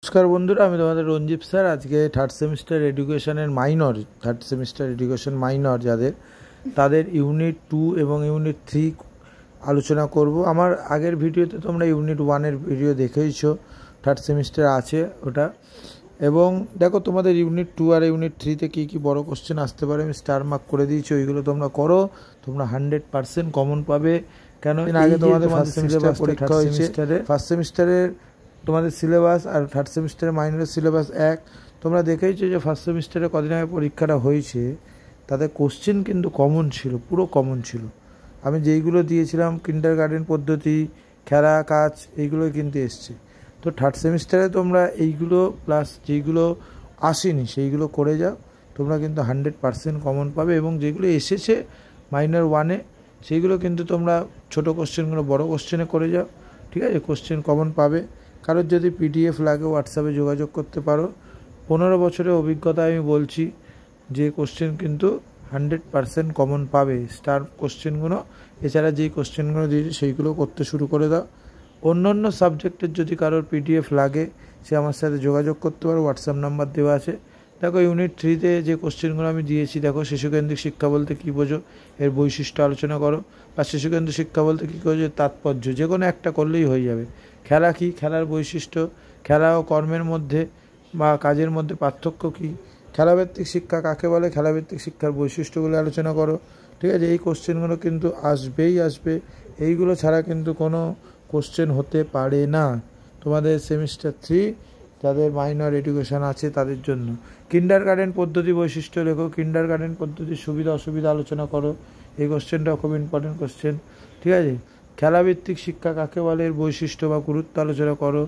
नमस्कार बंधुरा आमी तोमादेर रंजीत सर आज के थार्ड सेमिस्टार एडुकेशनेर minor third semester education minor जादेर तादेर यूनिट 2 एवं यूनिट 3 आलोचना करब। आमार आगेर भिडियोते तोमरा यूनिट 1 एर भिडियो देखेइछो थार्ड सेमिस्टार आछे ओटा एवं देखो तोमादेर यूनिट 2 और यूनिट 3 ते की बड़ो कोश्चेन आसते पारे आमी स्टार मार्क करे दिएछि ओइगुलो तोमरा करो तोमरा 100% कमन पाबे केन आगे तोमादेर फार्स्ट सेमिस्टार परीक्षा हयेछे फार्स्ट सेमिस्टारेर तुम्हारे सिलेबास और थार्ड सेमिस्टारे माइनर सिलेबास एक तुम्हारा देखेइछो जे फार्स्ट सेमिस्टारे कदिन आगे परीक्षाटा हयेछे ताते कोश्चेन किन्तु कमन छिलो पुरो कमन छिलो। आमी जेइगुलो दिएछिलाम किंडारगार्टेन पद्धति खेला काज एइगुलो किन्तु एसছে। तो थार्ड सेमिस्टारे तोमरा एइगुलो प्लास जेइगुलो आसेনি সেইগুলো করে যাও তোমরা কিন্তু 100% কমন পাবে এবং যেগুলো এসেছে মাইনর 1 এ সেইগুলো কিন্তু তোমরা ছোট কোশ্চেনগুলো বড় কোশ্চেনে করে যাও। ঠিক আছে, কোশ্চেন কমন পাবে। কারোর যদি পিডিএফ লাগে হোয়াটসঅ্যাপে যোগাযোগ করতে পারো। 15 বছরের অভিজ্ঞতা আমি বলছি যে কোশ্চেন কিন্তু 100% কমন পাবে। স্টার কোশ্চেনগুলো এছাড়া যেই কোশ্চেনগুলো দিয়েছি সেইগুলো করতে শুরু করে দাও। অন্যান্য সাবজেক্টের যদি কারোর পিডিএফ লাগে সে আমার সাথে যোগাযোগ করতে পারো, হোয়াটসঅ্যাপ নাম্বার দেওয়া আছে। দেখো ইউনিট 3 তে যে কোশ্চেনগুলো আমি দিয়েছি, দেখো শিশুকেন্দ্রিক শিক্ষা বলতে কী বোঝো এর বৈশিষ্ট্য আলোচনা করো, বা শিশুকেন্দ্রিক শিক্ষা বলতে কী বোঝো তাৎপর্য, যে কোনো একটা করলেই হয়ে যাবে। খেলা কি, খেলার বৈশিষ্ট্য, খেলা ও কর্মের মধ্যে বা কাজের মধ্যে পার্থক্য কী, খেলাভিত্তিক শিক্ষা কাকে বলে, খেলাভিত্তিক শিক্ষার বৈশিষ্ট্যগুলো আলোচনা করো। ঠিক আছে, এই কোশ্চেনগুলো কিন্তু আসবেই আসবে, এইগুলো ছাড়া কিন্তু কোনো কোশ্চেন হতে পারে না তোমাদের সেমিস্টার 3 যাদের মাইনর এডুকেশন আছে তাদের জন্য। কিন্ডারগার্টেন পদ্ধতি বৈশিষ্ট্য লেখো, কিন্ডারগার্টেন পদ্ধতির সুবিধা অসুবিধা আলোচনা করো, এই কোশ্চেনটাও খুব ইম্পর্টেন্ট কোশ্চেন। ঠিক আছে, খেলাভিত্তিক শিক্ষা কাকে বলে এর বৈশিষ্ট্য বা গুরুত্ব আলোচনা করো।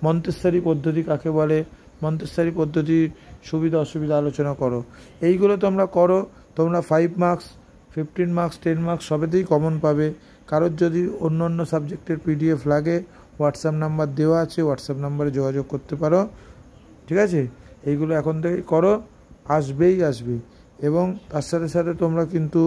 মন্তেশ্বরী পদ্ধতি কাকে বলে, মন্তেশ্বরী পদ্ধতির সুবিধা অসুবিধা আলোচনা করো। এইগুলো তোমরা করো, তোমরা 5 মার্কস 15 মার্কস 10 মার্কস সবেতেই কমন পাবে। কারোর যদি অন্য অন্য সাবজেক্টের পিডিএফ লাগে হোয়াটসঅ্যাপ নাম্বার দেওয়া আছে, হোয়াটসঅ্যাপ নাম্বারে যোগাযোগ করতে পারো। ঠিক আছে, এইগুলো এখন থেকে করো, আসবেই আসবে। এবং তার সাথে সাথে তোমরা কিন্তু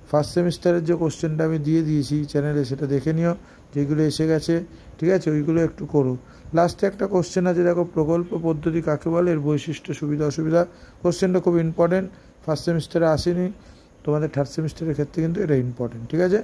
ফার্স্ট সেমিস্টারের যে কোশ্চেনটা আমি দিয়ে দিয়েছি চ্যানেলে সেটা দেখে নিও, যেগুলো এসে গেছে। ঠিক আছে, ওইগুলো একটু করো। লাস্টে একটা কোশ্চেন আছে, দেখো প্রকল্প পদ্ধতি কাকে বলে এর বৈশিষ্ট্য সুবিধা অসুবিধা। কোশ্চেনটা খুব ইম্পর্টেন্ট, ফার্স্ট সেমিস্টারে আসেনি, তোমাদের থার্ড সেমিস্টারের ক্ষেত্রে কিন্তু এটা ইম্পর্টেন্ট। ঠিক আছে।